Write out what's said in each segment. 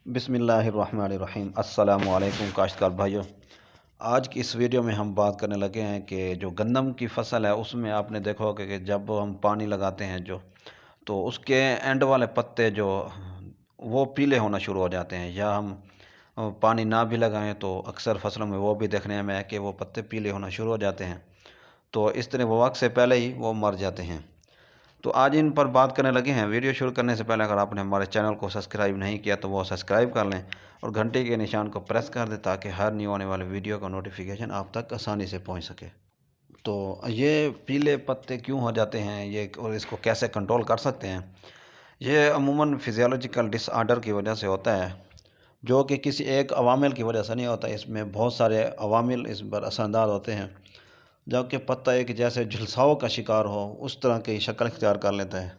بسم اللہ الرحمن الرحیم۔ السلام علیکم کاشتکار بھائیوں، آج کی اس ویڈیو میں ہم بات کرنے لگے ہیں کہ جو گندم کی فصل ہے اس میں آپ نے دیکھا ہوگا کہ جب ہم پانی لگاتے ہیں تو اس کے اینڈ والے پتے وہ پیلے ہونا شروع ہو جاتے ہیں، یا ہم پانی نہ بھی لگائیں تو اکثر فصلوں میں وہ بھی دیکھنے میں ہے کہ وہ پتے پیلے ہونا شروع ہو جاتے ہیں، تو اس طرح وہ وقت سے پہلے ہی وہ مر جاتے ہیں۔ تو آج ان پر بات کرنے لگے ہیں۔ ویڈیو شروع کرنے سے پہلے اگر آپ نے ہمارے چینل کو سبسکرائب نہیں کیا تو وہ سبسکرائب کر لیں اور گھنٹی کے نشان کو پریس کر دیں تاکہ ہر نیو آنے والے ویڈیو کا نوٹیفیکیشن آپ تک آسانی سے پہنچ سکے۔ تو یہ پیلے پتے کیوں ہو جاتے ہیں اور اس کو کیسے کنٹرول کر سکتے ہیں؟ یہ عموماً فزیولوجیکل ڈس آرڈر کی وجہ سے ہوتا ہے، جو کہ کسی ایک عوامل کی وجہ سے نہیں ہوتا۔ اس میں بہت سارے عوامل اس پر اثر انداز ہوتے ہیں، جبکہ پتہ ایک جیسے جھلساؤ کا شکار ہو اس طرح کی شکل اختیار کر لیتا ہے۔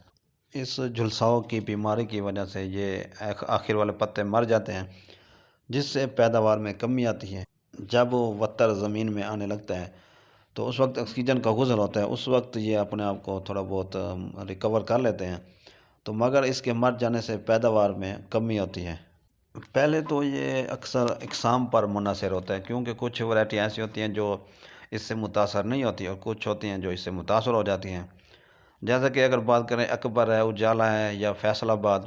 اس جھلساؤ کی بیماری کی وجہ سے یہ آخر والے پتے مر جاتے ہیں، جس سے پیداوار میں کمی آتی ہے۔ جب وتر زمین میں آنے لگتا ہے تو اس وقت آکسیجن کا غسل ہوتا ہے، اس وقت یہ اپنے آپ کو تھوڑا بہت ریکور کر لیتے ہیں، تو مگر اس کے مر جانے سے پیداوار میں کمی ہوتی ہے۔ پہلے تو یہ اکثر اقسام پر منحصر ہوتا ہے، کیونکہ کچھ ورائٹی ایسی ہوتی ہیں جو اس سے متاثر نہیں ہوتی اور کچھ ہوتی ہیں جو اس سے متاثر ہو جاتی ہیں۔ جیسا کہ اگر بات کریں اکبر ہے، اجالا ہے یا فیصل آباد،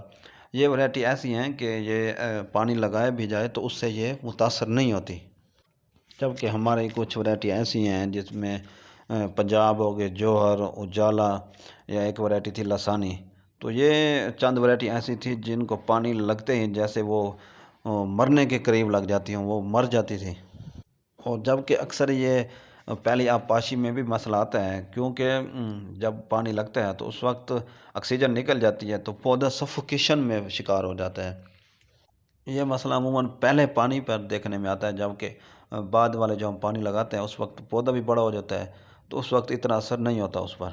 یہ ورائٹی ایسی ہیں کہ یہ پانی لگائے بھی جائے تو اس سے یہ متاثر نہیں ہوتی، جبکہ ہماری کچھ ورائٹی ایسی ہیں جس میں پنجاب ہو گئے، جوہر، اجالا، یا ایک ورائٹی تھی لسانی، تو یہ چند ورائٹی ایسی تھی جن کو پانی لگتے ہی جیسے وہ مرنے کے قریب لگ جاتی ہیں، وہ مر جاتی تھی۔ اور جبکہ اکثر یہ پہلی آبپاشی میں بھی مسئلہ آتا ہے، کیونکہ جب پانی لگتا ہے تو اس وقت آکسیجن نکل جاتی ہے تو پودا سفوکیشن میں شکار ہو جاتا ہے۔ یہ مسئلہ عموماً پہلے پانی پر دیکھنے میں آتا ہے، جبکہ بعد والے جو ہم پانی لگاتے ہیں اس وقت پودا بھی بڑا ہو جاتا ہے تو اس وقت اتنا اثر نہیں ہوتا اس پر۔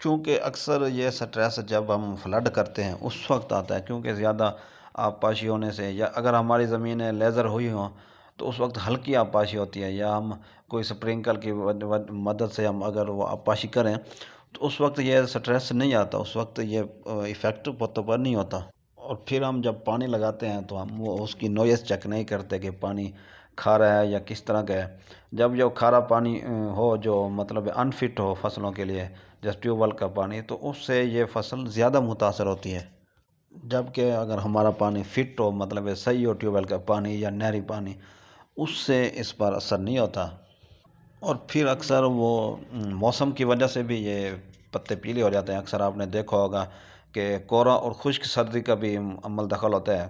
چونکہ اکثر یہ سٹریس جب ہم فلڈ کرتے ہیں اس وقت آتا ہے، کیونکہ زیادہ آبپاشی ہونے سے، یا اگر ہماری زمینیں لیزر ہوئی ہوں تو اس وقت ہلکی آبپاشی ہوتی ہے، یا ہم کوئی سپرنکل کی مدد سے ہم اگر وہ آبپاشی کریں تو اس وقت یہ سٹریس نہیں آتا، اس وقت یہ ایفیکٹ پتوں پر نہیں ہوتا۔ اور پھر ہم جب پانی لگاتے ہیں تو ہم اس کی نوائز چیک نہیں کرتے کہ پانی کھارا ہے یا کس طرح کا ہے۔ جب جو کھارا پانی ہو جو مطلب انفٹ ہو فصلوں کے لیے، جیسے ٹیوب ویل کا پانی، تو اس سے یہ فصل زیادہ متاثر ہوتی ہے، جبکہ اگر ہمارا پانی فٹ ہو، مطلب صحیح ہو، ٹیوب ویل کا پانی یا نہری پانی، اس سے اس پر اثر نہیں ہوتا۔ اور پھر اکثر وہ موسم کی وجہ سے بھی یہ پتے پیلے ہو جاتے ہیں۔ اکثر آپ نے دیکھا ہوگا کہ کوہرا اور خشک سردی کا بھی عمل دخل ہوتا ہے۔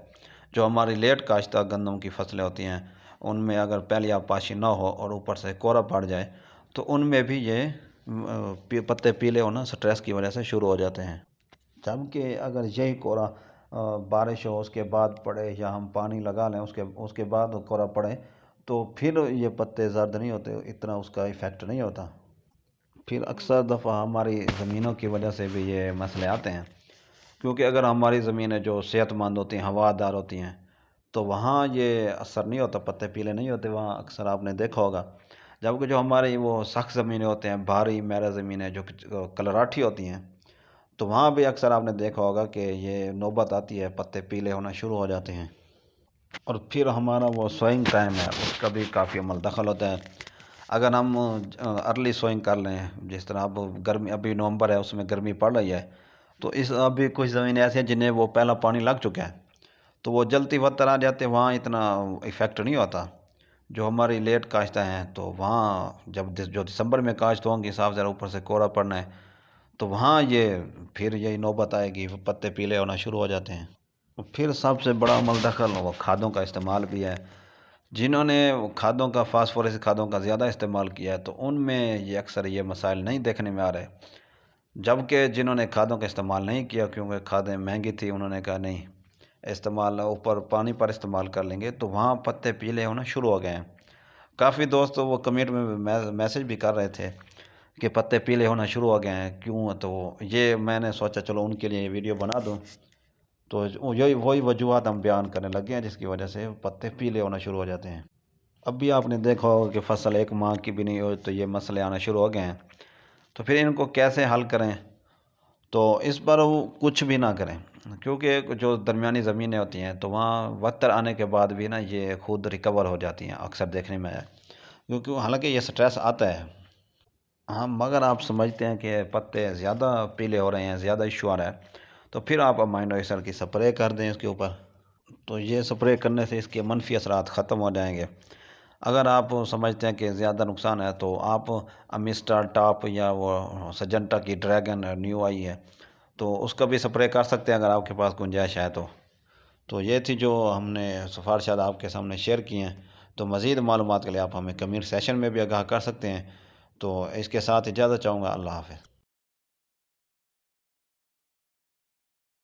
جو ہماری لیٹ کاشتہ گندم کی فصلیں ہوتی ہیں ان میں اگر پہلی آبپاشی نہ ہو اور اوپر سے کوہرا پڑ جائے تو ان میں بھی یہ پتے پیلے ہونا سٹریس کی وجہ سے شروع ہو جاتے ہیں۔ جبکہ اگر یہی کوہرا بارش ہو اس کے بعد پڑے، یا ہم پانی لگا لیں اس کے بعد کوہرا پڑے، تو پھر یہ پتے زرد نہیں ہوتے، اتنا اس کا ایفیکٹ نہیں ہوتا۔ پھر اکثر دفعہ ہماری زمینوں کی وجہ سے بھی یہ مسئلے آتے ہیں، کیونکہ اگر ہماری زمینیں جو صحت مند ہوتی ہیں، ہوادار ہوتی ہیں، تو وہاں یہ اثر نہیں ہوتا، پتے پیلے نہیں ہوتے وہاں، اکثر آپ نے دیکھا ہوگا۔ جبکہ جو ہماری وہ سخت زمینیں ہوتے ہیں، بھاری میرا زمینیں جو کلراٹھی ہوتی ہیں، تو وہاں بھی اکثر آپ نے دیکھا ہوگا کہ یہ نوبت آتی ہے، پتے پیلے ہونا شروع ہو جاتے ہیں۔ اور پھر ہمارا وہ سوئنگ ٹائم ہے، اس کا بھی کافی عمل دخل ہوتا ہے۔ اگر ہم ارلی سوئنگ کر لیں، جس طرح اب گرمی، ابھی نومبر ہے، اس میں گرمی پڑ رہی ہے، تو ابھی کچھ زمینیں ایسی ہیں جنہیں وہ پہلا پانی لگ چکا ہے، تو وہ جلتی وتر آ جاتے ہیں، وہاں اتنا ایفیکٹ نہیں ہوتا۔ جو ہماری لیٹ کاشتیں ہیں تو وہاں جو دسمبر میں کاشت ہوں گی، صاف ذرا اوپر سے کوہرا پڑنا ہے، تو وہاں پھر یہی نوبت آئے گی، پتے پیلے ہونا شروع ہو جاتے ہیں۔ پھر سب سے بڑا عمل دخل وہ کھادوں کا استعمال بھی ہے۔ جنہوں نے کھادوں کا، فاسفورس کھادوں کا زیادہ استعمال کیا ہے تو ان میں یہ اکثر یہ مسائل نہیں دیکھنے میں آ رہے، جبکہ جنہوں نے کھادوں کا استعمال نہیں کیا کیونکہ کھادیں مہنگی تھی، انہوں نے کہا نہیں استعمال اوپر پانی پر استعمال کر لیں گے، تو وہاں پتے پیلے ہونا شروع ہو گئے ہیں۔ کافی دوست وہ کمنٹ میں میسج بھی کر رہے تھے کہ پتے پیلے ہونا شروع ہو گئے ہیں کیوں، تو یہ میں نے سوچا چلو ان کے لیے یہ ویڈیو بنا دوں، تو وہی وجوہات ہم بیان کرنے لگے ہیں جس کی وجہ سے پتے پیلے ہونا شروع ہو جاتے ہیں۔ اب بھی آپ نے دیکھا ہوگا کہ فصل ایک ماہ کی بھی نہیں ہو تو یہ مسئلے آنا شروع ہو گئے ہیں، تو پھر ان کو کیسے حل کریں؟ تو اس پر وہ کچھ بھی نہ کریں، کیونکہ جو درمیانی زمینیں ہوتی ہیں تو وہاں وقت آنے کے بعد بھی نا یہ خود ریکور ہو جاتی ہیں، اکثر دیکھنے میں آیا، کیونکہ حالانکہ یہ سٹریس آتا ہے ہاں، مگر آپ سمجھتے ہیں کہ پتے زیادہ پیلے ہو رہے ہیں، زیادہ ایشو آ رہا ہے، تو پھر آپ امائنو ایسڈ کی سپرے کر دیں اس کے اوپر، تو یہ سپرے کرنے سے اس کے منفی اثرات ختم ہو جائیں گے۔ اگر آپ سمجھتے ہیں کہ زیادہ نقصان ہے تو آپ امیسٹر ٹاپ یا وہ سجنٹا کی ڈریگن نیو آئی ہے تو اس کا بھی سپرے کر سکتے ہیں اگر آپ کے پاس گنجائش ہے تو یہ تھی جو ہم نے سفارشات آپ کے سامنے شیئر کی ہیں۔ تو مزید معلومات کے لیے آپ ہمیں کمنٹ سیشن میں بھی آگاہ کر سکتے ہیں۔ تو اس کے ساتھ اجازت چاہوں گا، اللہ حافظ۔